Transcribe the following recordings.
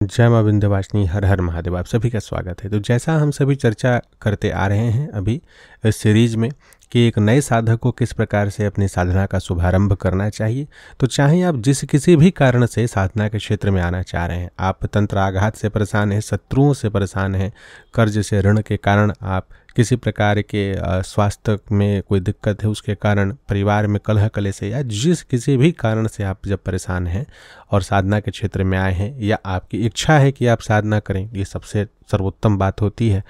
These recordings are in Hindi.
जय मां विंध्यवासिनी, हर हर महादेव। आप सभी का स्वागत है। तो जैसा हम सभी चर्चा करते आ रहे हैं अभी इस सीरीज में कि एक नए साधक को किस प्रकार से अपनी साधना का शुभारंभ करना चाहिए। तो चाहे आप किसी भी कारण से साधना के क्षेत्र में आना चाह रहे हैं, आप तंत्र आघात से परेशान हैं, शत्रुओं से परेशान हैं, कर्ज से ऋण के कारण आप किसी प्रकार के स्वास्थ्य में कोई दिक्कत है, उसके कारण परिवार में कलह कलेश है, या किसी भी कारण से आप जब परेशान हैं और साधना के क्षेत्र में आए हैं, या आपकी इच्छा है कि आप साधना करें, ये सबसे सर्वोत्तम बात होती है।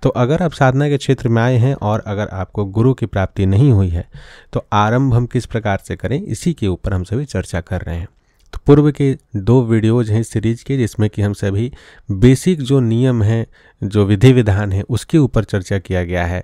तो अगर आप साधना के क्षेत्र में आए हैं और अगर आपको गुरु की प्राप्ति नहीं हुई है तो आरंभ हम किस प्रकार से करें, इसी के ऊपर हम सभी चर्चा कर रहे हैं। तो पूर्व के 2 वीडियोज हैं सीरीज के, जिसमें कि हम सभी बेसिक जो नियम हैं, जो विधि विधान है, उसके ऊपर चर्चा किया गया है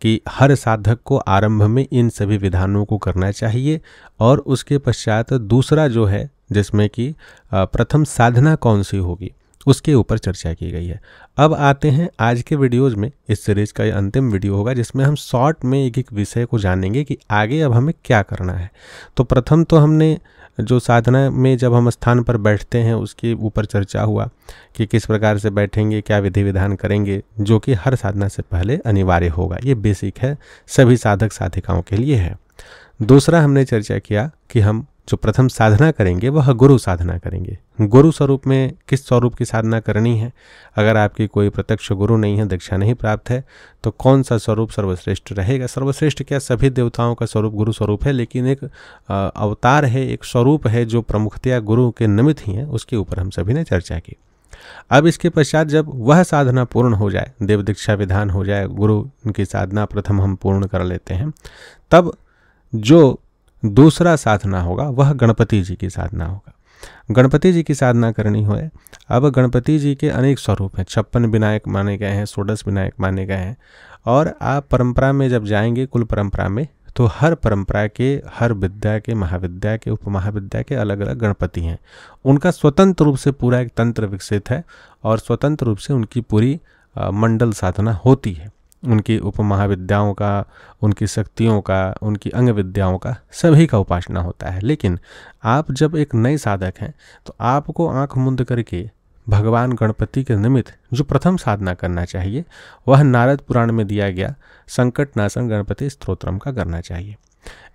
कि हर साधक को आरंभ में इन सभी विधानों को करना चाहिए। और उसके पश्चात दूसरा जो है, जिसमें कि प्रथम साधना कौन सी होगी, उसके ऊपर चर्चा की गई है। अब आते हैं आज के वीडियोज़ में। इस सीरीज़ का ये अंतिम वीडियो होगा जिसमें हम शॉर्ट में एक एक विषय को जानेंगे कि आगे अब हमें क्या करना है। तो प्रथम तो हमने जो साधना में जब हम स्थान पर बैठते हैं उसके ऊपर चर्चा हुआ कि किस प्रकार से बैठेंगे, क्या विधि विधान करेंगे, जो कि हर साधना से पहले अनिवार्य होगा। ये बेसिक है, सभी साधक साधिकाओं के लिए है। दूसरा हमने चर्चा किया कि हम जो प्रथम साधना करेंगे वह गुरु साधना करेंगे। गुरु स्वरूप में किस स्वरूप की साधना करनी है। अगर आपकी कोई प्रत्यक्ष गुरु नहीं है, दीक्षा नहीं प्राप्त है, तो कौन सा स्वरूप सर्वश्रेष्ठ रहेगा। सर्वश्रेष्ठ क्या, सभी देवताओं का स्वरूप गुरु स्वरूप है, लेकिन एक अवतार है, एक स्वरूप है जो प्रमुखतया गुरु के निमित्त ही है। उसके ऊपर हम सभी ने चर्चा की। अब इसके पश्चात जब वह साधना पूर्ण हो जाए, देव दीक्षा विधान हो जाए, गुरु की साधना प्रथम हम पूर्ण कर लेते हैं, तब जो दूसरा साधना होगा वह गणपति जी की साधना होगा। गणपति जी की साधना करनी हो। अब गणपति जी के अनेक स्वरूप हैं, 56 विनायक माने गए हैं, 16 विनायक माने गए हैं। और आप परंपरा में जब जाएंगे, कुल परंपरा में, तो हर परंपरा के, हर विद्या के, महाविद्या के, उपमहाविद्या के अलग अलग गणपति हैं। उनका स्वतंत्र रूप से पूरा एक तंत्र विकसित है और स्वतंत्र रूप से उनकी पूरी मंडल साधना होती है। उनकी उपमहाविद्याओं का, उनकी शक्तियों का, उनकी अंग विद्याओं का, सभी का उपासना होता है। लेकिन आप जब एक नए साधक हैं तो आपको आंख मूंद करके भगवान गणपति के निमित्त जो प्रथम साधना करना चाहिए वह नारद पुराण में दिया गया संकट नाशन गणपति स्तोत्रम का करना चाहिए।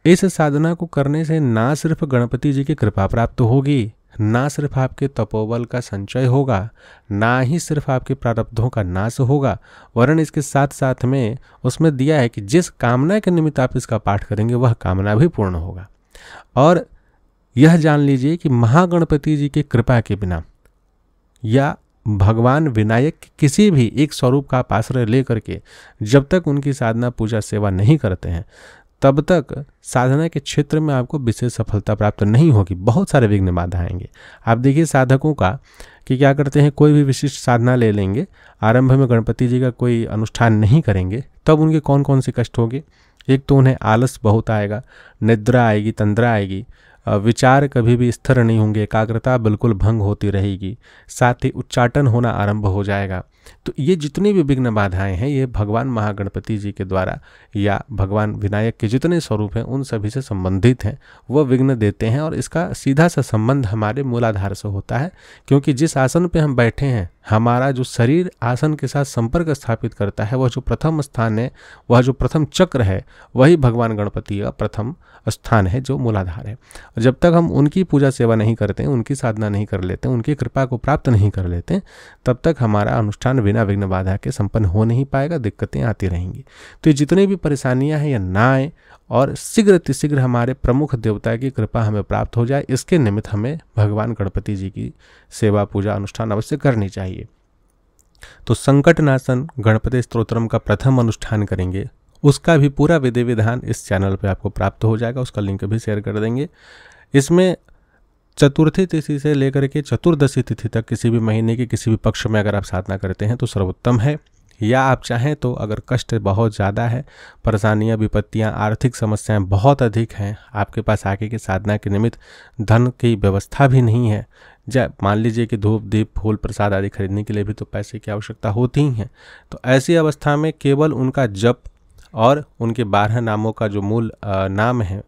इस साधना को करने से ना सिर्फ गणपति जी की कृपा प्राप्त होगी, ना सिर्फ आपके तपोबल का संचय होगा, ना ही सिर्फ आपके प्रारब्धों का नाश होगा, वरन इसके साथ साथ में उसमें दिया है कि जिस कामना के निमित्त आप इसका पाठ करेंगे वह कामना भी पूर्ण होगा। और यह जान लीजिए कि महागणपति जी की कृपा के बिना या भगवान विनायक के किसी भी एक स्वरूप का आप आश्रय लेकर के जब तक उनकी साधना पूजा सेवा नहीं करते हैं, तब तक साधना के क्षेत्र में आपको विशेष सफलता प्राप्त नहीं होगी। बहुत सारे विघ्न बाधा आएंगे। आप देखिए साधकों का कि क्या करते हैं, कोई भी विशिष्ट साधना ले लेंगे, आरंभ में गणपति जी का कोई अनुष्ठान नहीं करेंगे, तब उनके कौन कौन से कष्ट होंगे। एक तो उन्हें आलस बहुत आएगा, निद्रा आएगी, तंद्रा आएगी, विचार कभी भी स्थिर नहीं होंगे, एकाग्रता बिल्कुल भंग होती रहेगी, साथ ही उच्चाटन होना आरंभ हो जाएगा। तो ये जितनी भी विघ्न बाधाएं हैं, ये भगवान महागणपति जी के द्वारा या भगवान विनायक के जितने स्वरूप हैं उन सभी से संबंधित हैं, वह विघ्न देते हैं। और इसका सीधा सा संबंध हमारे मूलाधार से होता है, क्योंकि जिस आसन पे हम बैठे हैं, हमारा जो शरीर आसन के साथ संपर्क स्थापित करता है, वह जो प्रथम स्थान है, वह जो प्रथम चक्र है, वही भगवान गणपति का प्रथम स्थान है, जो मूलाधार है। जब तक हम उनकी पूजा सेवा नहीं करते, उनकी साधना नहीं कर लेते, उनकी कृपा को प्राप्त नहीं कर लेते, तब तक हमारा अनुष्ठान बिना विघ्न बाधा के संपन्न हो नहीं पाएगा, दिक्कतें आती रहेंगी। तो ये जितनी भी परेशानियां हैं, या ना आए और शीघ्र हमारे प्रमुख देवता की कृपा हमें प्राप्त हो जाए, इसके निमित्त हमें भगवान गणपति जी की सेवा पूजा अनुष्ठान अवश्य करनी चाहिए। तो संकट नाशन गणपति स्तोत्रम का प्रथम अनुष्ठान करेंगे, उसका भी पूरा विधि विधान इस चैनल पे आपको प्राप्त हो जाएगा, उसका लिंक भी शेयर कर देंगे। इसमें चतुर्थी तिथि से लेकर के चतुर्दशी तिथि तक किसी भी महीने के किसी भी पक्ष में अगर आप साधना करते हैं तो सर्वोत्तम है। या आप चाहें तो अगर कष्ट बहुत ज़्यादा है, परेशानियां, विपत्तियां, आर्थिक समस्याएं बहुत अधिक हैं, आपके पास आगे की साधना के निमित्त धन की व्यवस्था भी नहीं है, मान लीजिए कि धूप दीप फूल प्रसाद आदि खरीदने के लिए भी तो पैसे की आवश्यकता होती ही है, तो ऐसी अवस्था में केवल उनका जप और उनके 12 नामों का जो मूल नाम है,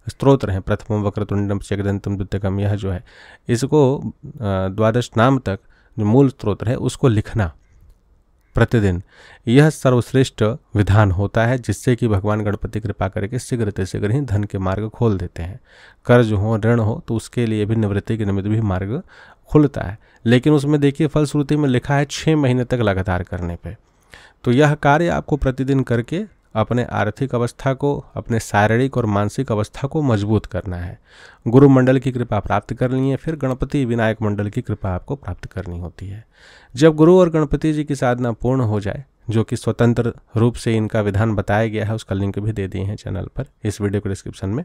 स्तोत्र हैं, प्रथमम वक्रतुंडम एकदंतम द्वितीयकम, यह जो है इसको 12 नाम तक जो मूल स्रोत है उसको लिखना प्रतिदिन, यह सर्वश्रेष्ठ विधान होता है, जिससे कि भगवान गणपति कृपा करके शीघ्र से शीघ्र ही धन के मार्ग खोल देते हैं। कर्ज हो, ऋण हो, तो उसके लिए भी निवृत्ति के निमित्त भी मार्ग खुलता है। लेकिन उसमें देखिए फलश्रुति में लिखा है 6 महीने तक लगातार करने पे। तो यह कार्य आपको प्रतिदिन करके अपने आर्थिक अवस्था को, अपने शारीरिक और मानसिक अवस्था को मजबूत करना है। गुरु मंडल की कृपा प्राप्त कर ली है, फिर गणपति विनायक मंडल की कृपा आपको प्राप्त करनी होती है। जब गुरु और गणपति जी की साधना पूर्ण हो जाए, जो कि स्वतंत्र रूप से इनका विधान बताया गया है, उसका लिंक भी दे दिए हैं चैनल पर इस वीडियो के डिस्क्रिप्शन में,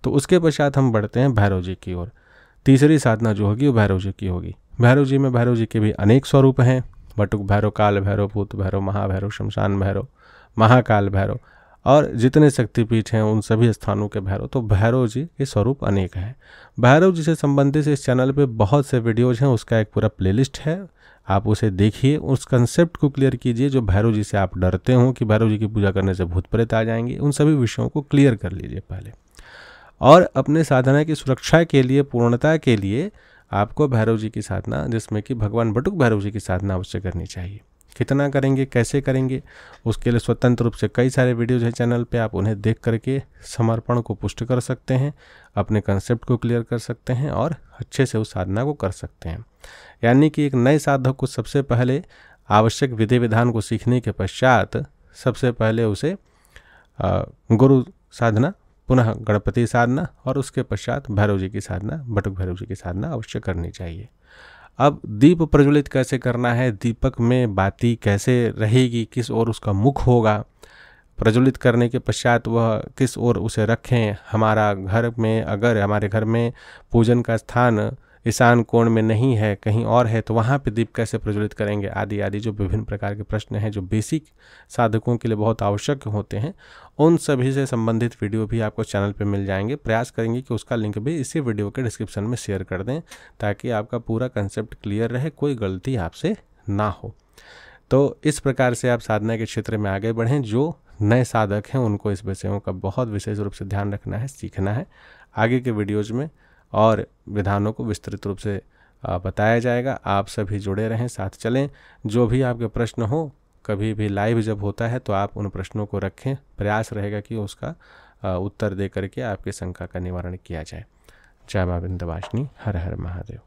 तो उसके पश्चात हम बढ़ते हैं भैरव जी की ओर। तीसरी साधना जो होगी वो भैरव जी की होगी। भैरव जी में भैरव जी के भी अनेक स्वरूप हैं। बटुक भैरव, काल भैरव, भूत भैरव, महाभैरव, शमशान भैरव, महाकाल भैरव और जितने शक्तिपीठ हैं उन सभी स्थानों के भैरव। तो भैरव जी के स्वरूप अनेक हैं। भैरव जी से संबंधित इस चैनल पे बहुत से वीडियोज हैं, उसका एक पूरा प्लेलिस्ट है, आप उसे देखिए, उस कंसेप्ट को क्लियर कीजिए। जो भैरव जी से आप डरते हो कि भैरव जी की पूजा करने से भूत प्रेत आ जाएंगे, उन सभी विषयों को क्लियर कर लीजिए पहले। और अपने साधना की सुरक्षा के लिए, पूर्णता के लिए आपको भैरव जी की साधना, जिसमें कि भगवान बटुक भैरव जी की साधना अवश्य करनी चाहिए। कितना करेंगे, कैसे करेंगे, उसके लिए स्वतंत्र रूप से कई सारे वीडियोज हैं चैनल पे, आप उन्हें देख करके समर्पण को पुष्ट कर सकते हैं, अपने कंसेप्ट को क्लियर कर सकते हैं और अच्छे से उस साधना को कर सकते हैं। यानी कि एक नए साधक को सबसे पहले आवश्यक विधि विधान को सीखने के पश्चात सबसे पहले उसे गुरु साधना, पुनः गणपति साधना और उसके पश्चात भैरव जी की साधना, बटुक भैरव जी की साधना अवश्य करनी चाहिए। अब दीप प्रज्वलित कैसे करना है, दीपक में बाती कैसे रहेगी, किस ओर उसका मुख होगा, प्रज्वलित करने के पश्चात वह किस ओर उसे रखें, हमारा घर में, अगर हमारे घर में पूजन का स्थान ईशान कोण में नहीं है, कहीं और है, तो वहाँ पे दीप कैसे प्रज्वलित करेंगे, आदि आदि जो विभिन्न प्रकार के प्रश्न हैं जो बेसिक साधकों के लिए बहुत आवश्यक होते हैं, उन सभी से संबंधित वीडियो भी आपको चैनल पे मिल जाएंगे। प्रयास करेंगे कि उसका लिंक भी इसी वीडियो के डिस्क्रिप्शन में शेयर कर दें, ताकि आपका पूरा कंसेप्ट क्लियर रहे, कोई गलती आपसे ना हो। तो इस प्रकार से आप साधना के क्षेत्र में आगे बढ़ें। जो नए साधक हैं उनको इस विषयों का बहुत विशेष रूप से ध्यान रखना है, सीखना है। आगे के वीडियोज़ में और विधानों को विस्तृत रूप से बताया जाएगा। आप सभी जुड़े रहें, साथ चलें। जो भी आपके प्रश्न हो, कभी भी लाइव जब होता है तो आप उन प्रश्नों को रखें, प्रयास रहेगा कि उसका उत्तर दे करके आपकी शंका का निवारण किया जाए। जय मां विंध्यवासिनी, हर हर महादेव।